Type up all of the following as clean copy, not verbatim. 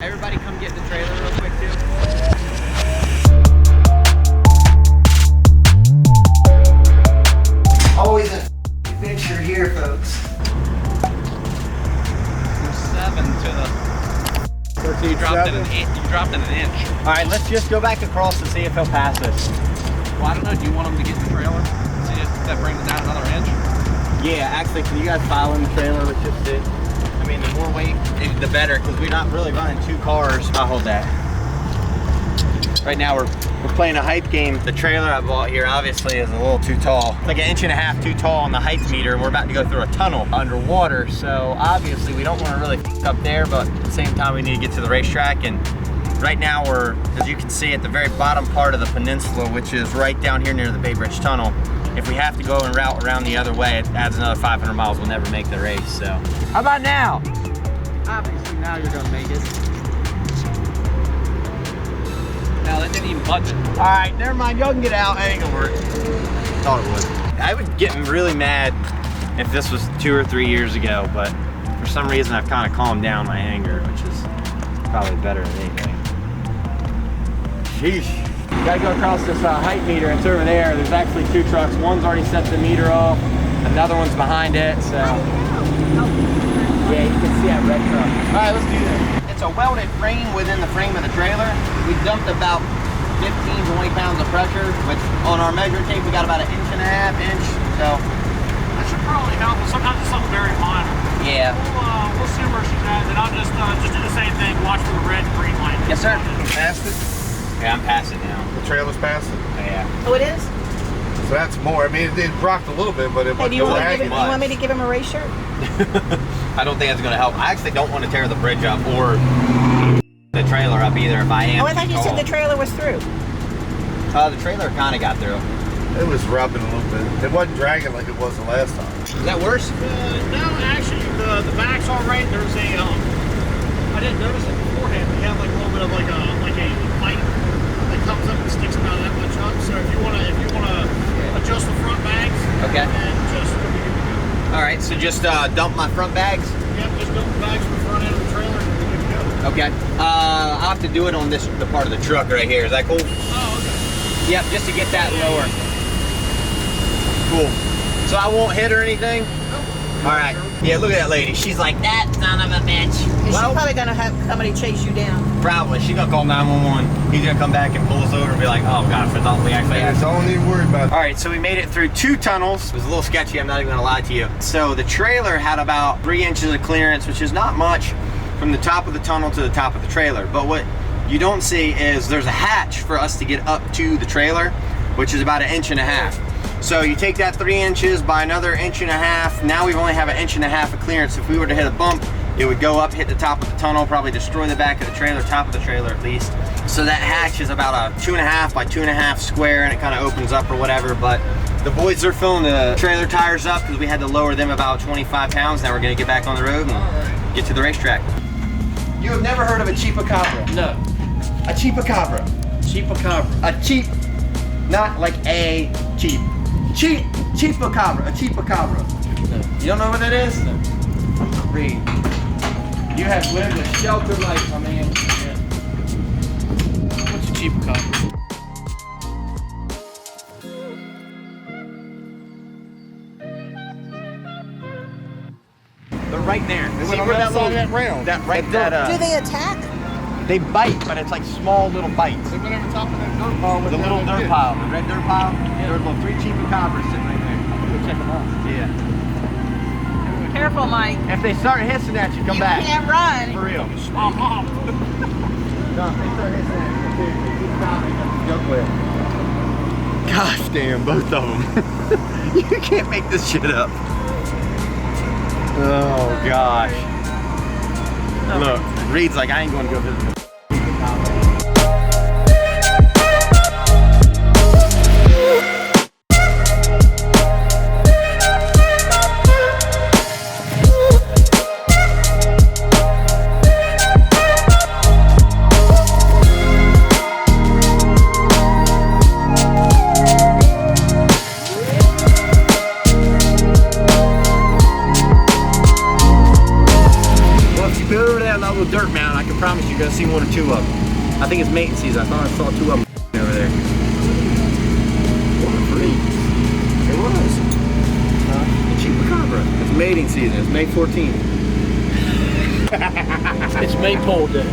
everybody come get in the trailer real quick too. Always a picture here, folks. From 7 to the... So you dropped it an inch. All right, let's just go back across and see if he'll pass us. Well, I don't know. Do you want him to get in the trailer? See if that brings it down another inch? Yeah, actually, can you guys pile in the trailer with just it? I mean, the more weight, the better, because we're not really running 2 cars. I'll hold that. Right now, we're playing a height game. The trailer I bought here obviously is a little too tall. It's like 1.5 inches too tall on the height meter, and we're about to go through a tunnel underwater. So obviously, we don't want to really f up there, but at the same time, we need to get to the racetrack. And right now, we're, as you can see, at the very bottom part of the peninsula, which is right down here near the Bay Bridge Tunnel. If we have to go and route around the other way, it adds another 500 miles. We'll never make the race. So how about now? Obviously, now you're gonna make it. Now that didn't even budge it. All right, never mind. Y'all can get out. It ain't gonna work. Thought it would. I would get really mad if this was 2 or 3 years ago, but for some reason I've kind of calmed down my anger, which is probably better than anything. Sheesh. Gotta go across this height meter. It's over there. There's actually 2 trucks. One's already set the meter off. Another one's behind it. So yeah, you can see that red truck. All right, let's do this. It's a welded frame within the frame of the trailer. We dumped about 15, 20 pounds of pressure, which on our measuring tape we got about 1.5 inches. So that should probably help. Sometimes it's something very minor. yeah. We'll see where she's at, and I'll just do the same thing. Watch for the red and green light. Yes, sir. Passed it? Yeah, I'm passing now. The trailer's passed it? Yeah. Oh, it is? So that's more. I mean, it rocked a little bit, but it Hey, wasn't do you want lagging. me to give him a race shirt? I don't think that's gonna help. I actually don't want to tear the bridge up or the trailer up either if I am. Oh, I thought you said the trailer was through. The trailer kind of got through. It was rubbing a little bit. It wasn't dragging like it was the last time. Is that worse? No, actually, the back's all right. There's a I didn't notice it beforehand. They have like a little bit of like a light that comes up and sticks about that much up. So if you wanna adjust the front bags, Okay. and just All right, so just dump my front bags. just dump the bags from the front end of the trailer and we're good to go. Okay. I'll have to do it on the part of the truck right here. Is that cool? Oh, okay. Yep, just to get that lower. Cool. So I won't hit or anything? All right. Yeah, look at that lady. She's like, that son of a bitch. She's probably gonna have somebody chase you down. Probably. She's gonna call 911. He's gonna come back and pull us over and be like, oh gosh, I thought we actually had. That's all I need to worry about. All right, so we made it through 2 tunnels. It was a little sketchy, I'm not even gonna lie to you. So the trailer had about 3 inches of clearance, which is not much from the top of the tunnel to the top of the trailer. But what you don't see is there's a hatch for us to get up to the trailer, which is about 1.5 inches. So you take that 3 inches by another 1.5 inches. Now we only have 1.5 inches of clearance. If we were to hit a bump, it would go up, hit the top of the tunnel, probably destroy the back of the trailer, top of the trailer at least. So that hatch is about a 2.5 by 2.5 square, and it kind of opens up or whatever. But the boys are filling the trailer tires up because we had to lower them about 25 pounds. Now we're gonna get back on the road and get to the racetrack. You have never heard of a chupacabra? No. A chupacabra. Chupacabra. A cheap, not like a cheap. Chupacabra. A chupacabra. No. You don't know what that is? No. Reed. You have lived a sheltered life, my man. Yeah. What's a chupacabra? They're right there. They See went on where that that little, that round? that right, that Do they attack? they bite, but it's like small little bites. They went over top of that dirt pile. The little dirt pile, the red dirt pile. There's little 3 chupacabras sitting right there. Go check them out. Yeah. Careful, Mike. If they start hissing at you, come You back. can't run. For real. Oh, No, if they start hissing at you, keep stopping. Go quick. Gosh damn, both of them. You can't make this shit up. Oh gosh. Look, Reed's like, I ain't going to go visit the dirt mound, I can promise you're gonna seen one or two of them. I think it's mating season. I thought I saw two of them over there. What for me? It was. The chupacabra. It's mating season. It's May 14th. It's Maypole Day.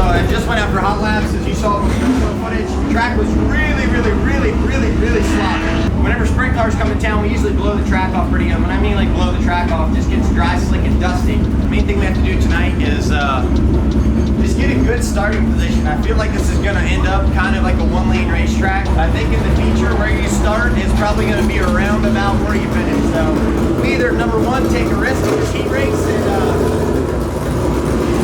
I just went out for hot laps. As you saw from the footage, the track was really sloppy. Whenever sprint cars come to town, we usually blow the track off pretty good. When I mean like blow the track off, just gets dry, slick, and dusty. The main thing we have to do tonight is just get a good starting position. I feel like this is going to end up kind of like a one-lane racetrack. I think in the feature where you start is probably going to be around about where you finish. So we either, number one, take a risk in this heat race and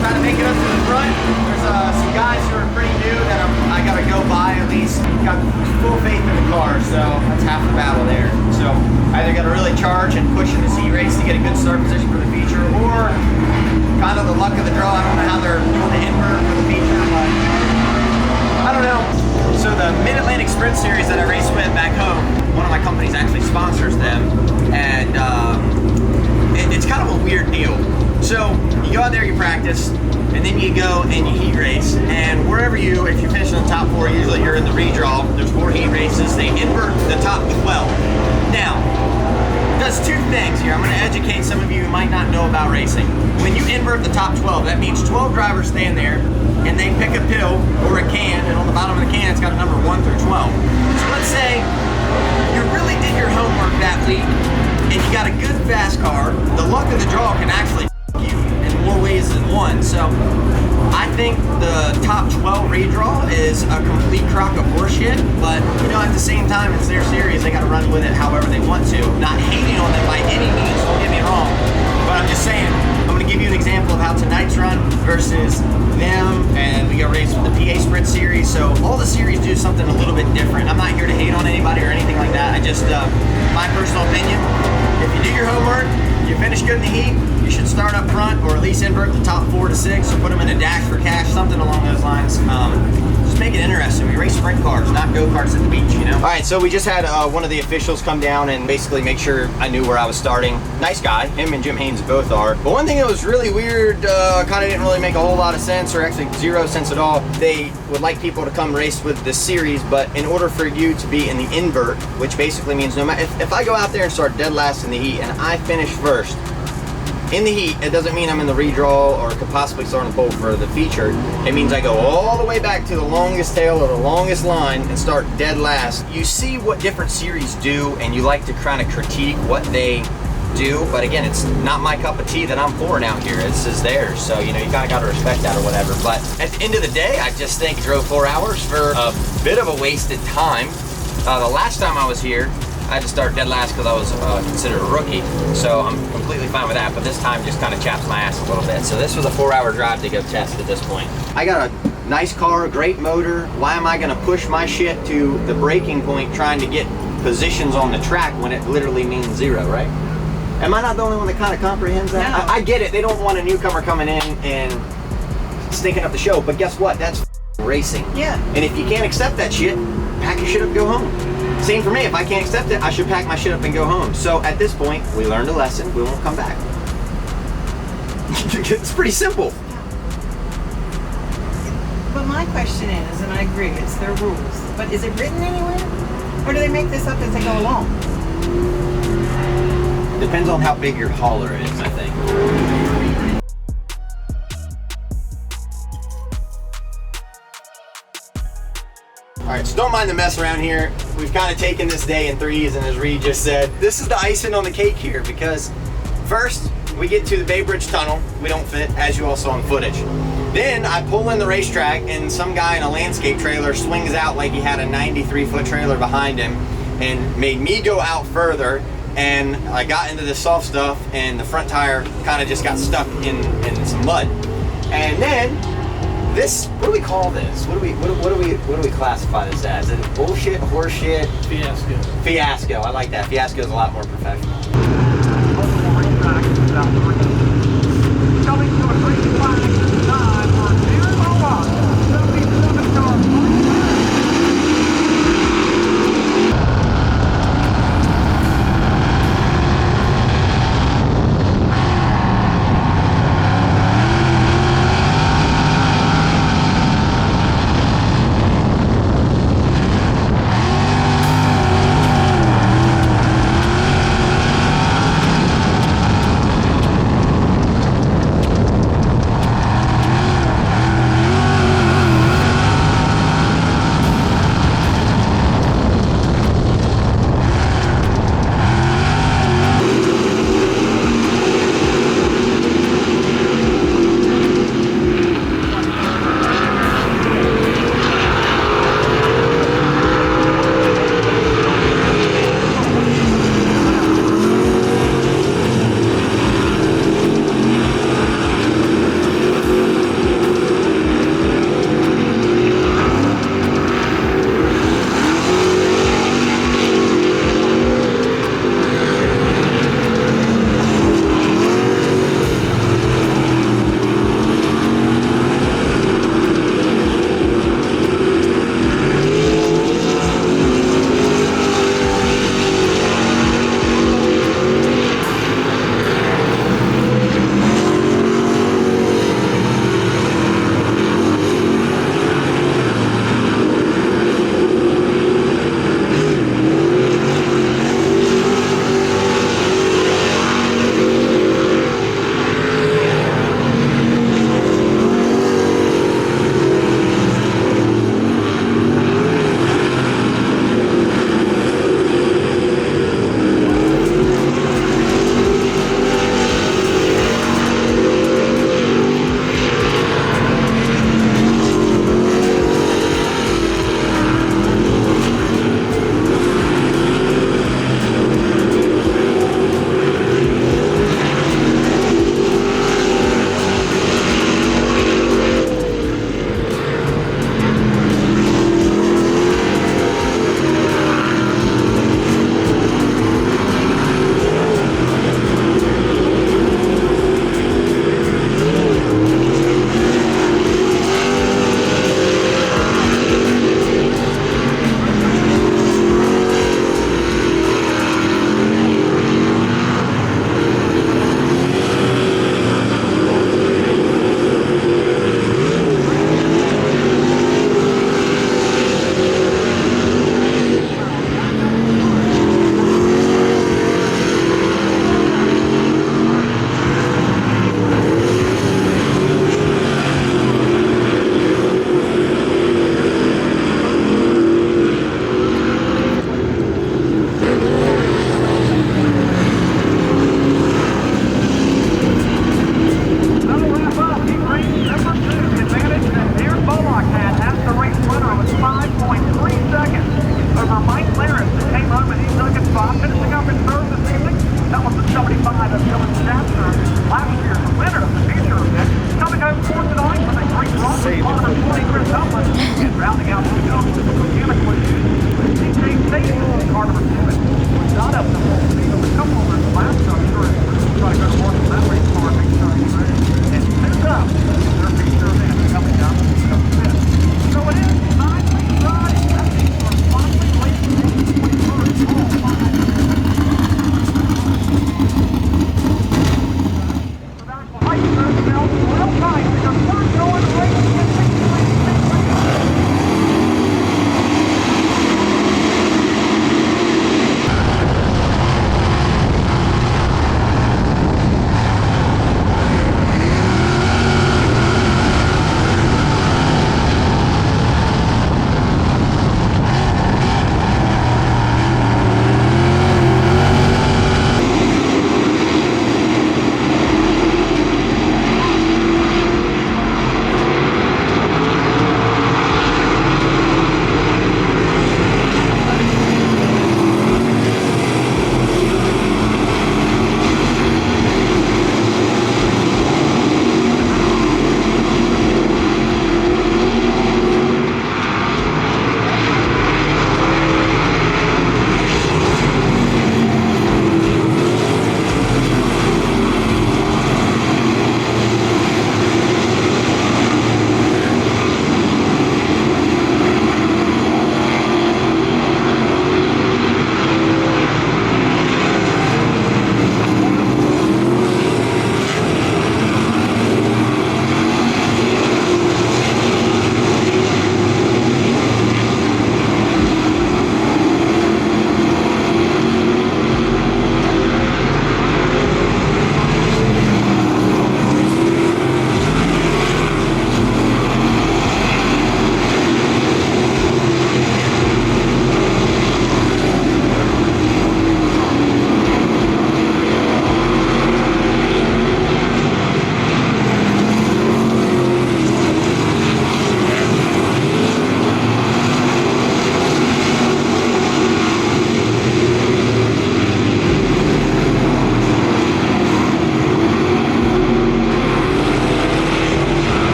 try to make it up to the front. There's some guys who are pretty new that I gotta go by at least. Got full faith in the car, so that's half the battle there. So I either gotta really charge and push in this heat race to get a good start position for the feature, or kind of the luck of the draw. I don't know how they're doing the invert for the feature, but I don't know. So the Mid-Atlantic Sprint Series that I race with back home, one of my companies actually sponsors them, and it's kind of a weird deal. So you go out there, you practice, and then you go and you heat race. And wherever if you finish in the top 4, usually you're in the redraw. There's 4 heat races. They invert the top 12. Now, it does 2 things here. I'm going to educate some of you who might not know about racing. When you invert the top 12, that means 12 drivers stand there, and they pick a pill or a can, and on the bottom of the can, it's got a number 1 through 12. So let's say you really did your homework that week, and you got a good fast car. The luck of the draw can actually you in more ways than one. So I think the top 12 redraw is a complete crock of horseshit, but you know, at the same time, it's their series. They got to run with it however they want to. Not hating on them by any means, don't get me wrong, but I'm just saying, I'm going to give you an example of how tonight's run versus them, and we got raced with the PA Sprint Series. So all the series do something a little bit different. I'm not here to hate on anybody or anything like that. I just, my personal opinion, if you do your homework, you finish good in the heat, you should start up front, or at least invert the top 4 to 6, or put them in a dash for cash, something along those lines. Just make it interesting. We race sprint cars, not go-karts at the beach, you know? All right, so we just had one of the officials come down and basically make sure I knew where I was starting. Nice guy, him and Jim Haynes both are. But one thing that was really weird, kind of didn't really make a whole lot of sense, or actually 0 sense at all. They would like people to come race with this series, but in order for you to be in the invert, which basically means no matter, if I go out there and start dead last in the heat and I finish first, in the heat, it doesn't mean I'm in the redraw or could possibly start on the pole for the feature. It means I go all the way back to the longest tail or the longest line and start dead last. You see what different series do, and you like to kind of critique what they do, but again, it's not my cup of tea that I'm pouring out here. This is theirs, so you know, you kind of got to respect that or whatever. But at the end of the day, I just think drove 4 hours for a bit of a wasted time. The last time I was here, I had to start dead last because I was considered a rookie. So I'm completely fine with that, but this time just kind of chaps my ass a little bit. So this was a 4-hour drive to go test at this point. I got a nice car, great motor. Why am I gonna push my shit to the breaking point trying to get positions on the track when it literally means 0, right? Am I not the only one that kind of comprehends that? No. I get it, they don't want a newcomer coming in and stinking up the show, but guess what? That's racing. Yeah. And if you can't accept that shit, pack your shit up, go home. Same for me, if I can't accept it, I should pack my shit up and go home. So at this point, we learned a lesson, we won't come back. It's pretty simple. But my question is, and I agree, it's their rules, but is it written anywhere? Or do they make this up as they go along? Depends on how big your hauler is, I think. All right, so don't mind the mess around here. We've kind of taken this day in threes, and as Reed just said, this is the icing on the cake here, because first, we get to the Bay Bridge Tunnel. We don't fit, as you all saw in footage. Then I pull in the racetrack, and some guy in a landscape trailer swings out like he had a 93-foot trailer behind him and made me go out further, and I got into the soft stuff, and the front tire kind of just got stuck in some mud. And then this, what do we call this? What do we classify this as? Is it bullshit, horseshit? Fiasco. Fiasco. I like that. Fiasco is a lot more professional. Coming to a green flag time for 77 car.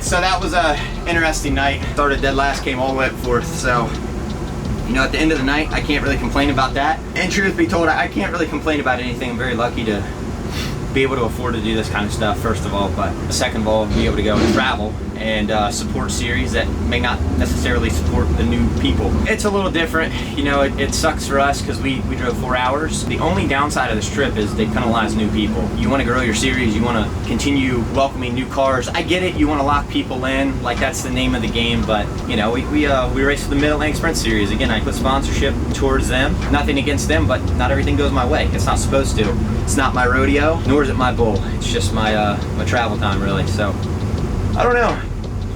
right, so that was a interesting night. Started dead last, came all the way up fourth. So, you know, at the end of the night, I can't really complain about that. And truth be told, I can't really complain about anything. I'm very lucky to be able to afford to do this kind of stuff, first of all, but second of all, be able to go and travel and support series that may not necessarily support the new people. It's a little different, you know, it sucks for us because we drove 4 hours. The only downside of this trip is they penalize new people. You want to grow your series, you want to continue welcoming new cars. I get it, you want to lock people in, like that's the name of the game, but you know, we race for the Mid-Atlantic Sprint Series. Again, I put sponsorship towards them. Nothing against them, but not everything goes my way. It's not supposed to. It's not my rodeo, nor is it my bull. It's just my my travel time, really. So, I don't know.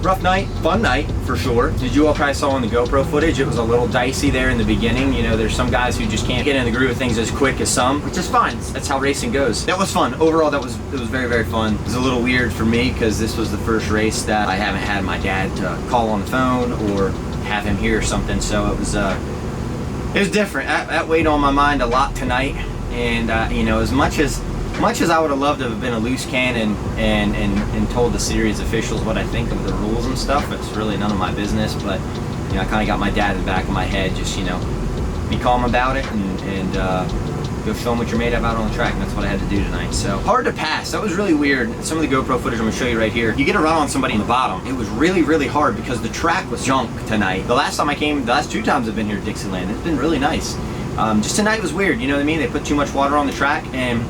Rough night, fun night for sure. As you all probably saw in the GoPro footage, it was a little dicey there in the beginning. You know, there's some guys who just can't get in the groove of things as quick as some, which is fine. That's how racing goes. That was fun. Overall, it was very, very fun. It was a little weird for me because this was the first race that I haven't had my dad to call on the phone or have him here or something. So it was different. That weighed on my mind a lot tonight. And you know, as much as I would have loved to have been a loose cannon and told the series officials what I think of the rules and stuff, it's really none of my business. But you know, I kind of got my dad in the back of my head, just, you know, be calm about it and go show them what you're made of out on the track. And that's what I had to do tonight. So hard to pass. That was really weird. Some of the GoPro footage I'm gonna show you right here. You get a run on somebody in the bottom. It was really, really hard because the track was junk tonight. The last time I came, the last 2 times I've been here to Dixieland, it's been really nice. Just tonight was weird, you know what I mean? They put too much water on the track, and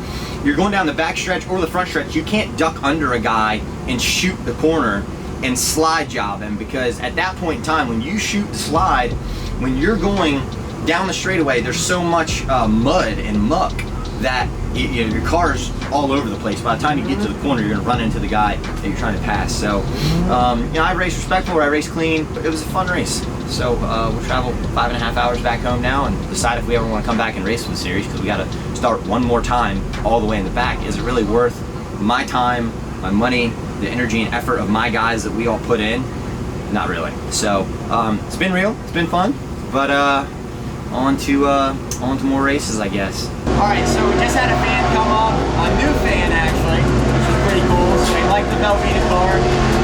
you're going down the back stretch or the front stretch. You can't duck under a guy and shoot the corner and slide job him, because at that point in time, when you shoot the slide, when you're going down the straightaway, there's so much mud and muck that your car's all over the place. By the time you get to the corner, you're gonna run into the guy that you're trying to pass. So, you know, I raced respectful, or I raced clean, but it was a fun race. So we'll travel 5.5 hours back home now and decide if we ever want to come back and race for the series, because we got to start one more time all the way in the back. Is it really worth my time, my money, the energy and effort of my guys that we all put in? Not really. So it's been real, it's been fun, but on to more races, I guess. All right, so we just had a fan come up, a new fan actually, which is pretty cool. So he liked the Velveeta car,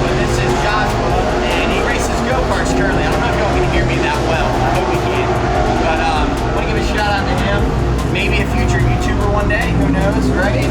but this is Joshua, and he races go-karts currently. I don't know if y'all can hear me that well. I hope you can. But I want to give a shout out to him. Maybe a future YouTuber one day, who knows, right?